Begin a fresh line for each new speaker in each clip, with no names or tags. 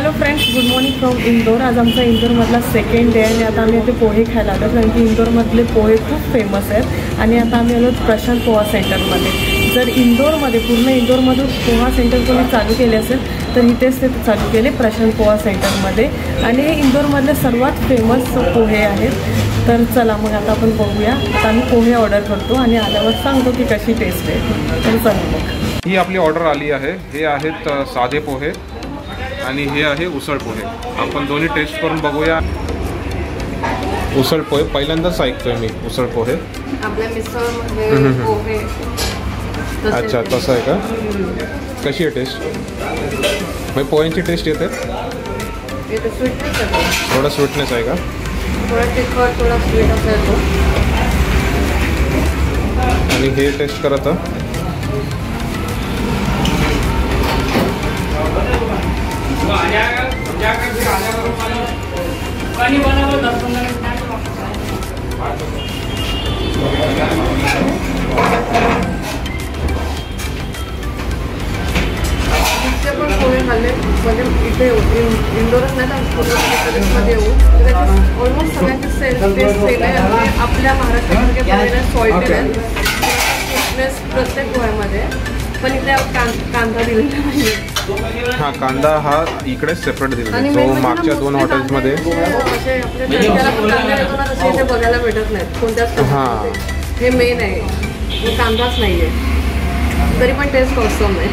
Hello friends, good morning from Indore. आज आमचा इंदोरमधला second day आणि आता आम्ही इथे पोहे खायला आलो कारण की इंदोरमधले पोहे खूप फेमस आहेत. आणि आता आम्ही आलो प्रशांत पोहा सेंटरमध्ये. जर इंदोरमध्ये पूर्ण इंदोरमधून पोहा सेंटर कोणी चालू केले असेल तर इथेच ते चालू केले प्रशांत पोहा सेंटरमध्ये. आणि हे इंदोरमधले सर्वात फेमस पोहे आहेत. तर चला मग आता आपण बघूया. आता आम्ही पोहे ऑर्डर करतो आणि आल्यावर सांगतो की कशी टेस्ट आहे. तर चला मग.
ही आपली ऑर्डर आली आहे. हे आहेत साधे पोहे आणि हे आहे उसळ पोहे. आपण दोन्ही टेस्ट करून बघूया. उसळ पोहे पहिल्यांदाच ऐकतोय मी. उसळ पोहे
आपल्या मिसळमध्ये पोहे.
अच्छा, तसं आहे का? कशी आहे टेस्ट? म्हणजे पोह्यांची टेस्ट येते? थोडा स्वीटनेस आहे का?
थोडा तिखट, थोडा स्वीट असेल.
आणि हे टेस्ट करत
पण पोहे खाल्ले म्हणजे इथे इंदोरच नाही तर पूर्ण येऊ ऑलमोस्ट सगळ्यांचे टेस्ट सेल आहे. आणि आपल्या महाराष्ट्रामध्ये पोहे सॉल्टेड आहेत, स्वीटनेस प्रत्येक पोह्यामध्ये. पण इथे कांदा दिलेला नाही.
हां, कांदा हा इकडे सेपरेट दिलेला जो मागच्या दोन हॉटेल्समध्ये
इथे बघायला भेटत नाहीत कोणत्याच. हां, हे मेन आहे. कांदाच नाही आहे तरी पण टेस्ट ऑसम आहे.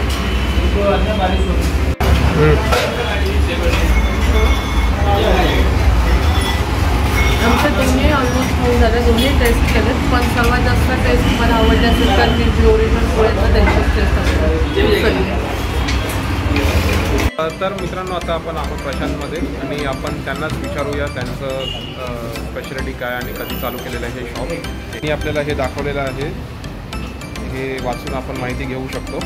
आमचे दोन्ही ऑलमोस्ट होऊन झाले. दोन्ही टेस्ट केलेत पण सर्वात जास्त टेस्ट मला आवडले असेल तर मी ओरिजिनल पोळ्याचा त्यांचीच टेस्ट असते.
तर मित्रांनो, आता आपण आहोत प्रशांतमध्ये आणि आपण त्यांनाच विचारूया त्यांचं स्पेशालिटी काय आणि कधी चालू केलेलं आहे हे शॉप. त्यांनी आपल्याला हे दाखवलेलं आहे. हे वाचून आपण माहिती घेऊ शकतो.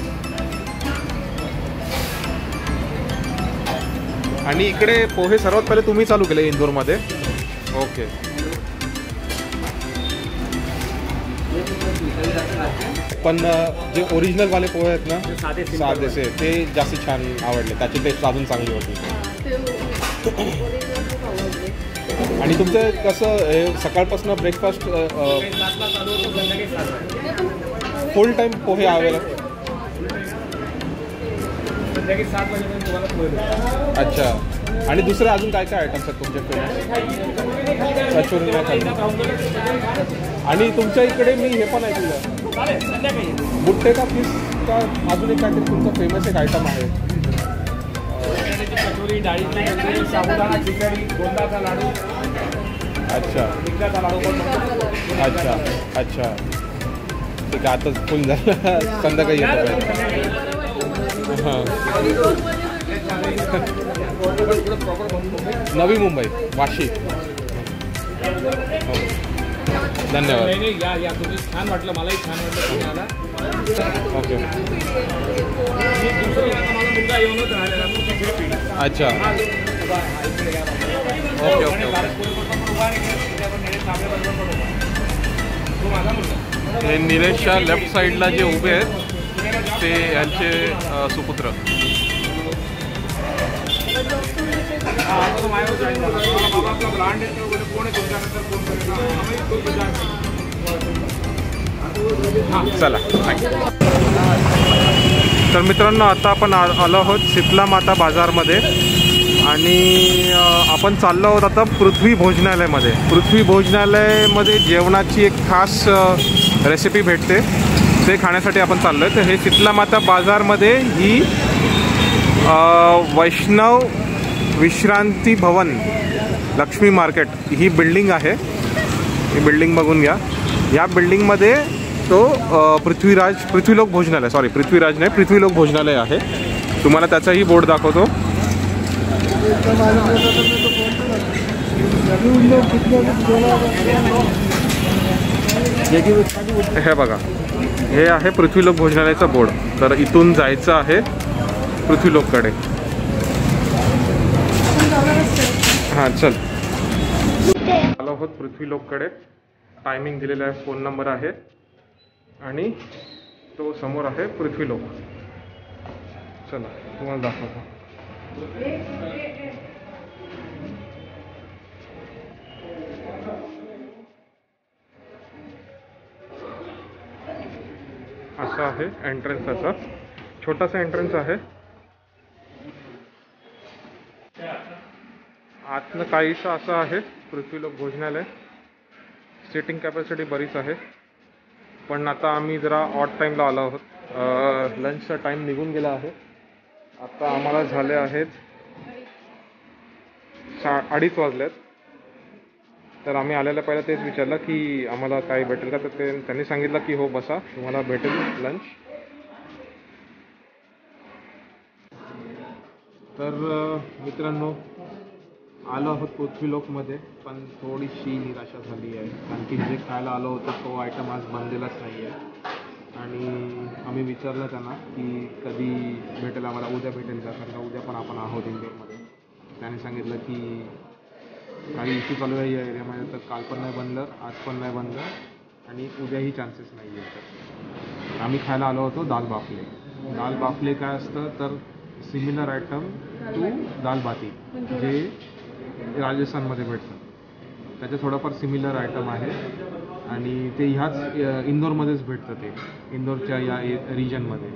आणि इकडे पोहे सर्वात पहिले तुम्ही चालू केले इंदोरमध्ये? ओके. पण जे ओरिजिनल वाले पोहे आहेत ना, साधेसे, ते जास्त छान आवडले. त्याची टेस्ट अजून चांगली होती. आणि तुमचं कसं सकाळपासून ब्रेकफास्ट फुल टाइम पोहे अवेलेबल? अच्छा. आणि दुसरे अजून काय काय आयटम्स आहेत तुमचे फेमस? कचोरी नाही खाल्ली. आणि तुमच्या इकडे मी हे पण ऐकलं, बुट्टे का पीस का अजून एक काहीतरी तुमचं फेमस एक आयटम आहे.
कचोरी, डाळीची साबुदाणा खिचडी, गोंदाचा लाडू.
अच्छा अच्छा अच्छा, ठीक आहे. आता फुल झालं. संध्याकाळी येतो. हां, नवी मुंबई, वाशी. हो, धन्यवाद.
या तुम्ही छान वाटलं, मलाही छान वाटलं तुम्हाला.
ओके.
मुलगा येऊनच राहिलेला.
अच्छा, ओके ओके. हे निलेशच्या लेफ्ट साईडला जे उभे आहेत ते यांचे सुपुत्र. चला, तर मित्रांनो, आता आपण आलो आहोत शीतला माता बाजारमध्ये आणि आपण चाललो आहोत आता पृथ्वी भोजनालयमध्ये. पृथ्वी भोजनालयमध्ये जेवणाची एक खास रेसिपी भेटते, ते खाण्यासाठी आपण चाललो आहे. तर हे शीतला माता बाजारमध्ये ही वैष्णव विश्रांती भवन लक्ष्मी मार्केट ही बिल्डिंग आहे. ही बिल्डिंग बघून घ्या. या बिल्डिंगमध्ये तो पृथ्वीलोक भोजनालय आहे. तुम्हाला त्याचाही बोर्ड दाखवतो. हे बघा, हे आहे पृथ्वीलोक भोजनालयाचा बोर्ड. तर इथून जायचं आहे पृथ्वीलोककडे. हां, चल. आलो आहोत पृथ्वीलोककडे. टायमिंग दिलेला आहे, फोन नंबर आहे आणि तो समोर आहे पृथ्वीलोक. चला तुम्हाला दाखवतो. असा आहे एंट्रन्स, असा छोटासा एंट्रन्स आहे. आतनं काहीसं असं आहे पृथ्वीलोक भोजनालय. सिटिंग कॅपॅसिटी बरीच आहे, पण आता आम्ही जरा ऑड टाईमला आलो आहोत. लंचचा टाईम निघून गेला आहे. आता आम्हाला झाले आहेत 2:30 वाजलेत. तर आम्ही आलेल्या पहिला तेच विचारलं की आम्हाला काय भेटेल का, तर त्यांनी सांगितलं की हो बसा, तुम्हाला भेटेल लंच. तर मित्रांनो, आलो आहोत पृथ्वीलोकमध्ये, पण थोडीशी निराशा झाली आहे, कारण की जे खायला आलो होतो तो आयटम आज बनलेलाच नाही आहे. आणि आम्ही विचारलं त्यांना की कधी भेटेल आम्हाला, उद्या भेटेल का, कारण का उद्या पण आपण आहोत इंदोरमध्ये. त्याने सांगितलं की काही इश्यू चालू आहे या एरियामध्ये, तर काल पण नाही बनलं, आज पण नाही बनलं आणि उद्याही चान्सेस नाही आहे. तर आम्ही खायला आलो होतो दाल बाफले. दाल बाफले काय असतं तर सिमिलर आयटम टू दाल बाटी, जे राजस्थानमध्ये भेटतं. त्याचं थोडंफार सिमिलर आयटम आहे आणि ते ह्याच इंदोरमध्येच भेटतं, ते इंदोरच्या या रिजनमध्ये.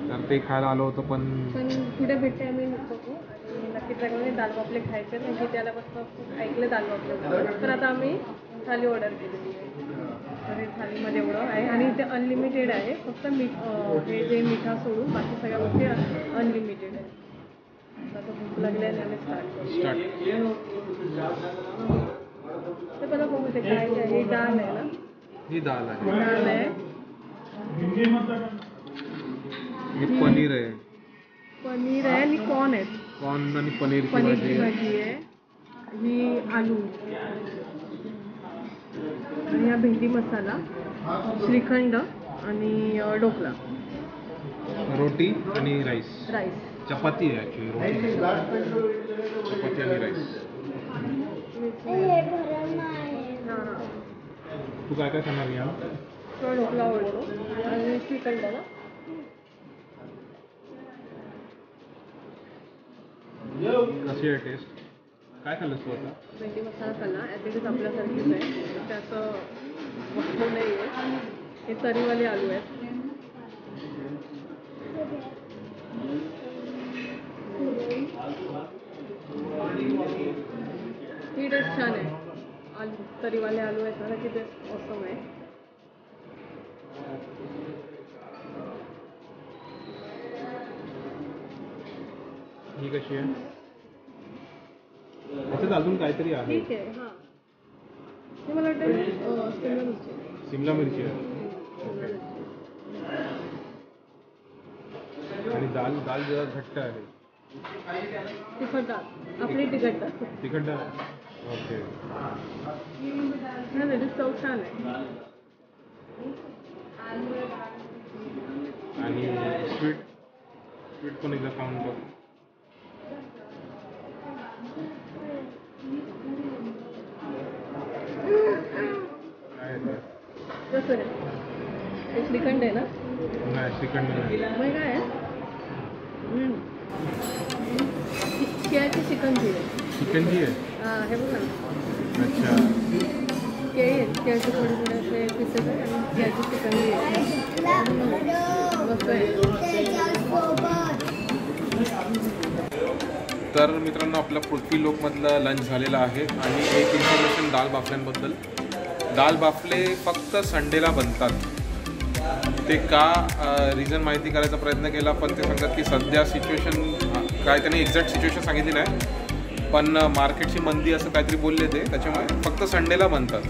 तर ते खायला आलो होतं, पण
कुठे भेटते आम्ही बघू आणि नक्की ट्राय करून दाल बाफले खायचे. म्हणजे त्याला बसतं खूप ऐकलं दाल बाफले, तर आता आम्ही थाली ऑर्डर केलेली आहे. तर हे थालीमध्ये एवढं आहे आणि ते अनलिमिटेड आहे, फक्त हे जे मिठा सोडून बाकी सगळ्या गोष्टी अनलिमिटेड आहे. आता भूक लागल्याने आम्ही स्टार्ट तर पहिला बघू ते काय काय. हे दाल आहे ना,
ही दाल आहे,
दाल आहे,
हे पनीर आहे,
पनीर आहे आणि कॉर्न आहेत,
कॉर्न आणि पनीरची
पनीरची
भाजी आहे.
भाजी आहे, ही आलू आणि हा भेंडी मसाला, श्रीखंड आणि ढोकळा,
रोटी आणि राईस. चपाती आहे ॲक्च्युली, रोटी चपाती आणि राईस. तू काय काय खाणार या?
ढोकळा आवडतो आणि श्रीखंड ना.
कशी आहे टेस्ट? काय खाल्लंस तू आता?
भेंडी मसाला खाल्ला, ॲज इट इज आपल्यासारखीच आहे, त्याचं वस्तू नाही आहे. हे तरीवाले आलू आहेत. ही टेस्ट छान आहे. आलू तरीवाले आलू आहेत ना, त्याची टेस्ट ऑसम आहे.
ही कशी आहे? त्याच्यात अजून काहीतरी आहे.
ठीक आहे. हां, हे मला वाटतं
शिमला मिरची आहे आणि दाल दाल जरा घट्ट आहे.
तिखट डाळ, आपली तिखट डाळ.
तिखट डाळ. ओके.
नाही त्याची चव छान आहे.
आणि स्वीट स्वीट पण एकदा खाऊन बघ. काय आहे ते?
कसं आहे ते? श्रीखंड आहे ना?
नाही, श्रीखंड नाही.
मग काय आहे? केळ्याची शिकंजी आहे.
चिकनची आहे.
हां, हे बघा ना,
अच्छा.
केळी आहेत, केळ्याचे थोडे थोडे असे पिसेस आहेत आणि केळ्याची शिकंजी आहे. मस्त आहे.
तर मित्रांनो, आपला पृथ्वीलोकमधला लंच झालेला आहे. आणि एक इन्फॉर्मेशन दाल बाफल्यांबद्दल. दाल बाफले फक्त संडेला बनतात. ते का रिझन माहिती करायचा प्रयत्न केला, पण ते सांगतात की सध्या सिच्युएशन काय, त्यांनी एक्झॅक्ट सिच्युएशन सांगितली नाही, पण मार्केटची मंदी असं काहीतरी बोलले ते, त्याच्यामुळे फक्त संडेला बनतात.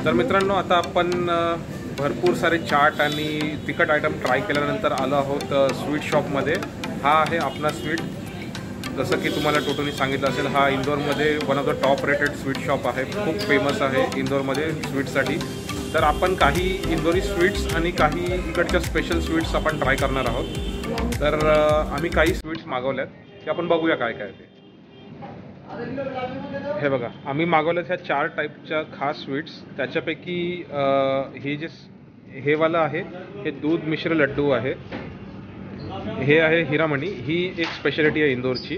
तर मित्रांनो, आता आपण भरपूर सारे चाट आणि तिखट आयटम ट्राय केल्यानंतर आलो आहोत स्वीट शॉपमध्ये. हा आहे आपला स्वीट. जसं की तुम्हाला टोटोनी सांगितलं असेल, हा इंदोरमध्ये one of the top rated sweet shop आहे. खूप फेमस आहे इंदोरमध्ये स्वीटसाठी. तर आपण काही इंदोरी स्वीट्स आणि काही इकडच्या स्पेशल स्वीट्स आपण ट्राय करणार आहोत. तर आम्ही काही स्वीट्स मागवल्यात, ते आपण बघूया काय काय ते. हे बघा, आम्ही मागवल्यात ह्या 4 टाईपच्या खास स्वीट्स. त्याच्यापैकी हे वाला आहे, हे दूध मिश्र लड्डू आहे. हे आहे हिरामणी, ही एक स्पेशालिटी आहे इंदोरची.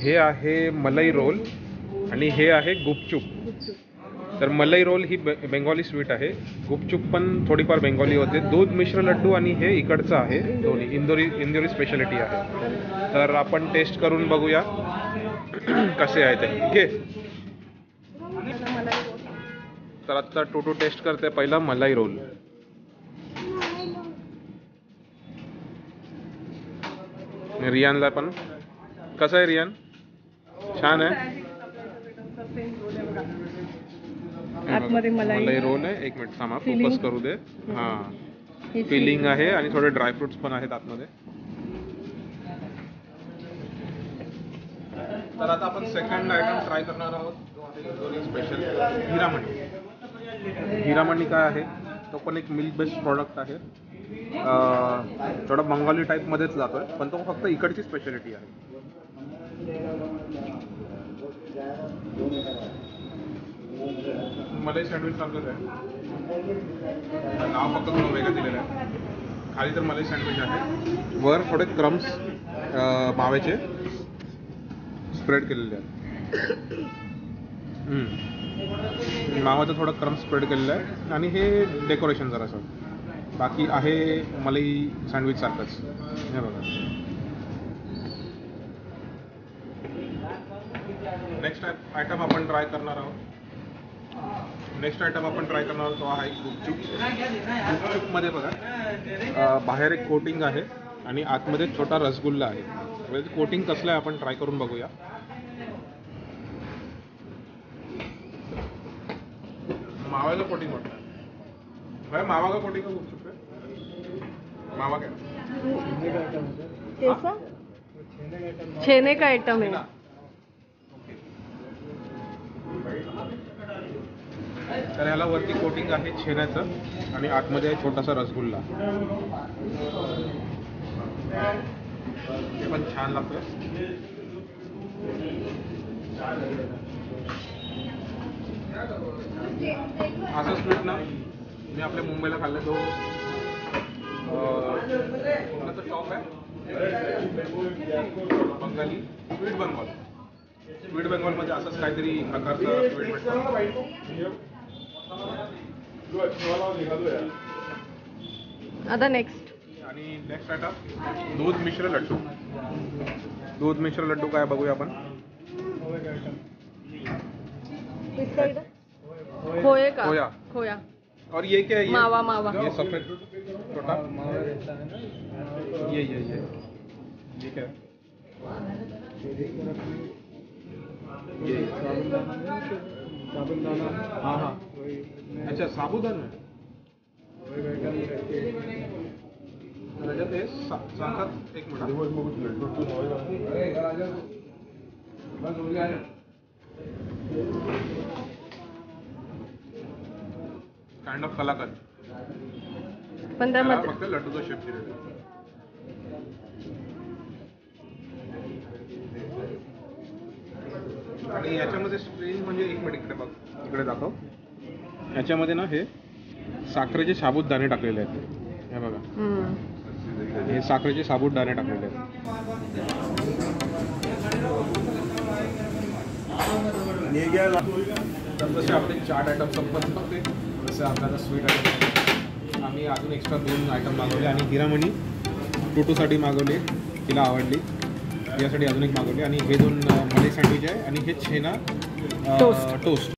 हे आहे मलाई रोल आणि हे आहे गुपचूप. तर मलाई रोल ही बेंगॉली स्वीट आहे. गुपचूप पण थोडीफार बेंगॉली होते. दूध मिश्र लड्डू आणि हे इकडचं आहे, दोन्ही इंदोरी स्पेशालिटी आहे. तर आपण टेस्ट करून बघूया कसे आहे ते. घे. तर आता टोटो टेस्ट करते पहिला मलाई रोल. रियानला पण. कसं आहे रियान? छान आहे.
आतमध्ये
मलाई रोल आहे. एक मिनिट थांबा, फोकस करू दे. हां, फिलिंग आहे आणि थोडे ड्रायफ्रुट्स पण आहेत आतमध्ये. तर आता आपण सेकंड आयटम ट्राय करणार आहोत, जो आहे इंदोरी स्पेशल हिरामणी. हिरामणी काय आहे? तो पण एक मिल्क बेस्ड प्रॉडक्ट आहे. थोडा बंगाली टाईपमध्येच जातोय, पण तो फक्त इकडची स्पेशालिटी आहे. मलाई सँडविच सारखंच आहे. नाव फक्त थोडं वेगळं दिलेलं आहे. खाली तर मलाई सँडविच आहे, वर थोडे क्रम्स माव्याचे स्प्रेड केलेले आहेत. मावाचं थोडं क्रम्स स्प्रेड केलेलं आहे आणि हे डेकोरेशन जरासं. बाकी आहे मलाई सँडविच सारखंच. हे बघा. नेक्स्ट आयटम आपण ट्राय करणार आहोत. तो आहे गुपचूप. गुपचूपमध्ये बघा, बाहेर एक कोटिंग आहे आणि आतमध्ये छोटा रसगुल्ला आहे. म्हणजे कोटिंग कसलं आहे आपण ट्राय करून बघूया. मावाचं कोटिंग वाटतं. भाई मावा का कोटिंग का गुपचूप है? मावा क्या?
कैसा? छेने का आइटम है.
तर ह्याला वरती कोटिंग आहे छेन्याचं आणि आतमध्ये आहे छोटासा रसगुल्ला. हे पण छान लागतं. असं स्वीट ना मी आपल्या मुंबईला खाल्लं. तो कोणाचा शॉप आहे बंगाली, स्वीट बेंगॉल. स्वीट बेंगॉलमध्ये असंच काहीतरी प्रकारचं स्वीट भेटतं.
आता नेक्स्ट
आयटम दूध मिश्र लड्डू. दूध मिश्र लड्डू काय बघूया आपण.
खोए का?
खोया.
खोया.
और ये क्या है?
मावा.
ये सफेद छोटा ये क्या है? ये साबुदाना. हाँ, अच्छा साबुदाना. रजत सांगतात एक मिनिट. Kind of kalakand.
पण त्यामध्ये
फक्त लड्डूचा शेप दिलेला. आणि याच्यामध्ये स्ट्रेन म्हणजे एक मिनिट इकडे बघ, इकडे दाखव. याच्यामध्ये ना हे साखरेचे साबुदाणे टाकलेले आहेत. हे बघा, हे साखरेचे साबुदाणे टाकलेले आहेत. तर जसे आपले चाट आयटम संपत नव्हते, तसे आपल्याला स्वीट आयटम आम्ही अजून एक्स्ट्रा 2 आयटम मागवले. आणि हिरामणी टुटूसाठी मागवली, तिला आवडली, यासाठी अजून एक मागवली. आणि हे 2 मलाई सँडविच आहे आणि हे छेना टोस्ट.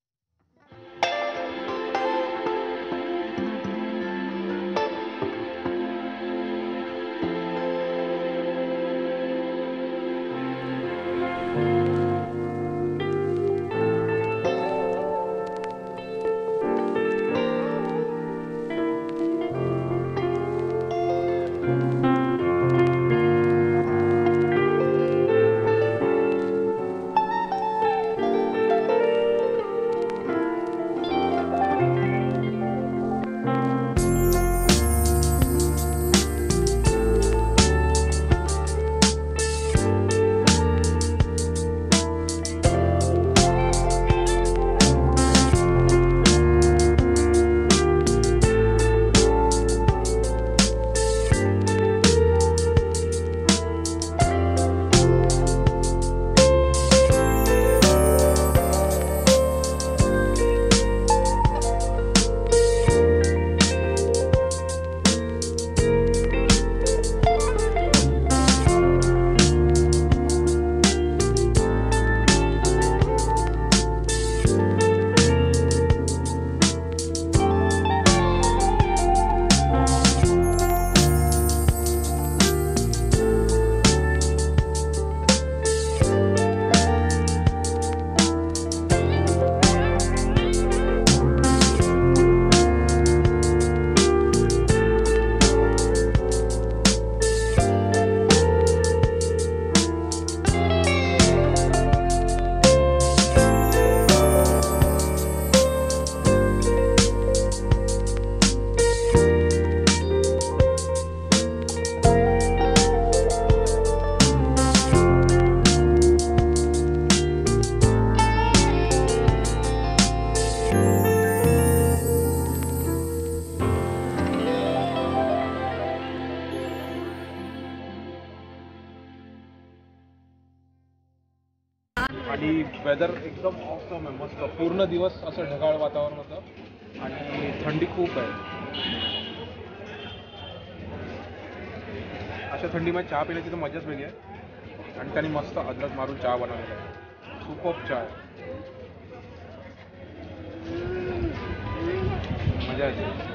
वेदर एकदम ऑसम आहे, मस्त. पूर्ण दिवस असं ढगाळ वातावरण होतं आणि थंडी खूप आहे. अशा थंडीमध्ये चहा पिण्याची तर मजाच वेगळी आहे. आणि त्यांनी मस्त अद्रक मारून चहा बनवलेला आहे. सुपर्ब चहा आहे, मजा येते.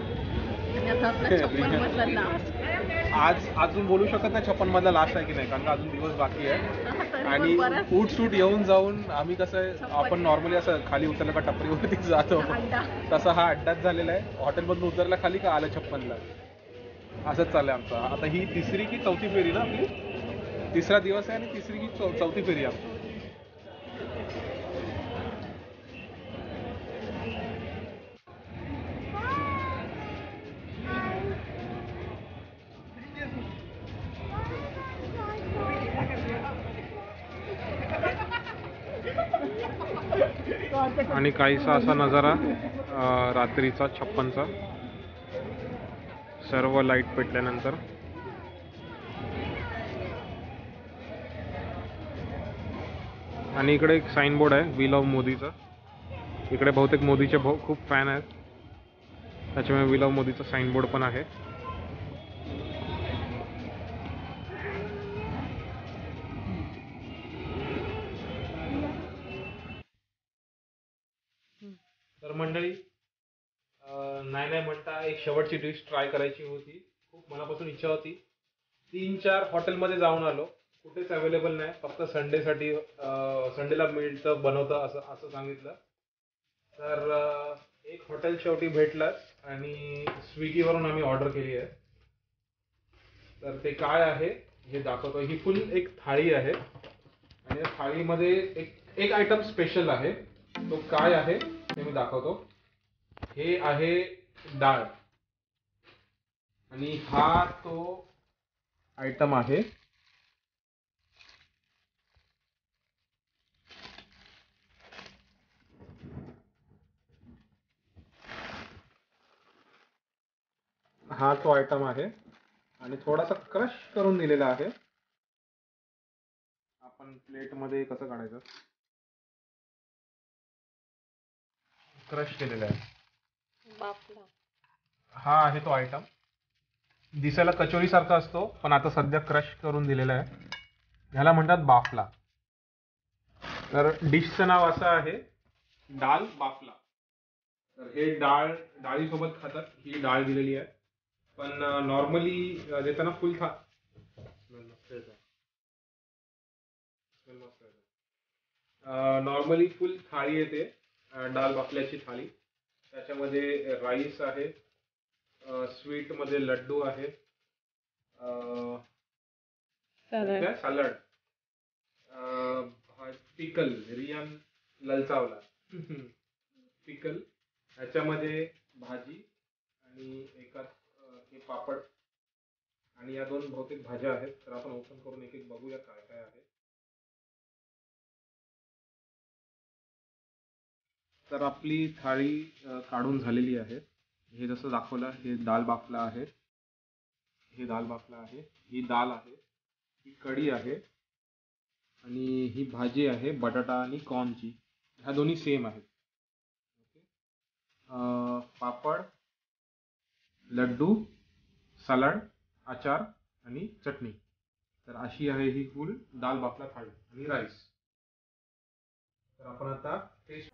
आज अजून बोलू शकत नाही 56 मधला लास्ट आहे की नाही, कारण का अजून दिवस बाकी आहे. आणि फूड शूट येऊन जाऊन आम्ही कसं आहे, आपण नॉर्मली असं खाली उतरलं का टपरीवरती जातो, तसा हा अड्डाच झालेला आहे. हॉटेलमधून उतरला खाली का आलं 56ला, असंच चाललंय आमचं. आता ही तिसरी की चौथी फेरी ना आपली, तिसरा दिवस आहे आणि तिसरी की चौथी फेरी आहे आमची. आणि काहीसा असा नजारा रात्रीचा 56चा, सर्व लाईट पेटल्यानंतर. आणि इकडे एक साईन बोर्ड आहे, वी लव्ह मोदीचा. इकडे बहुतेक मोदीचे खूप फॅन आहेत, त्याच्यामुळे वी लव्ह मोदीचा साईन बोर्ड पण आहे. तर मंडळी, नाही म्हणता एक शेवटची डिश ट्राय करायची होती. खूप मनापासून इच्छा होती. 3-4 हॉटेलमध्ये जाऊन आलो, कुठेच अवेलेबल नाही. फक्त संडेसाठी, संडेला मिळतं बनवतं असं सांगितलं. तर एक हॉटेल शेवटी भेटलं आणि स्विगीवरून आम्ही ऑर्डर केली आहे. तर ते काय आहे हे दाखवतो. ही फुल एक थाळी आहे आणि या थाळीमध्ये एक आयटम स्पेशल आहे. तो काय आहे ते मी दाखवतो. हे आहे डाळ आणि हा तो आयटम आहे. हा तो आयटम आहे आणि थोडासा क्रश करून दिलेला आहे. आपण प्लेटमध्ये कसं काढायचं, क्रश केलेला आहे. हा आहे तो आयटम. दिसायला कचोरी सारखा असतो, पण आता सध्या क्रश करून दिलेला आहे. ह्याला म्हणतात बाफला. तर डिशचं नाव असं आहे, दाल बाफला. तर हे डाळीसोबत खातात. ही डाळ दिलेली आहे, पण नॉर्मली देताना फुल नॉर्मली फुल थाळी येते, डाळ बाफल्याची थाळी. त्याच्यामध्ये राईस आहे, स्वीट मध्ये लड्डू आहे, सॅलड, पिकल, रियान ललचावला पिकल, ह्याच्यामध्ये भाजी आणि हे पापड आणि या 2 बहुतेक भाज्या आहेत. तर आपण ओपन करून एक बघूया काय काय आहे. तर आपली थाळी काढून झालेली आहे. हे जसं दाखवलं, हे दाल बाफला आहे, ही दाल आहे, ही कढी आहे आणि ही भाजी आहे बटाटा आणि कॉर्नची. ह्या दोन्ही सेम आहेत. पापड, लड्डू, सलाड, अचार आणि चटणी. तर अशी आहे ही फुल दाल बाफला थाळी आणि राईस. तर आपण आता टेस्ट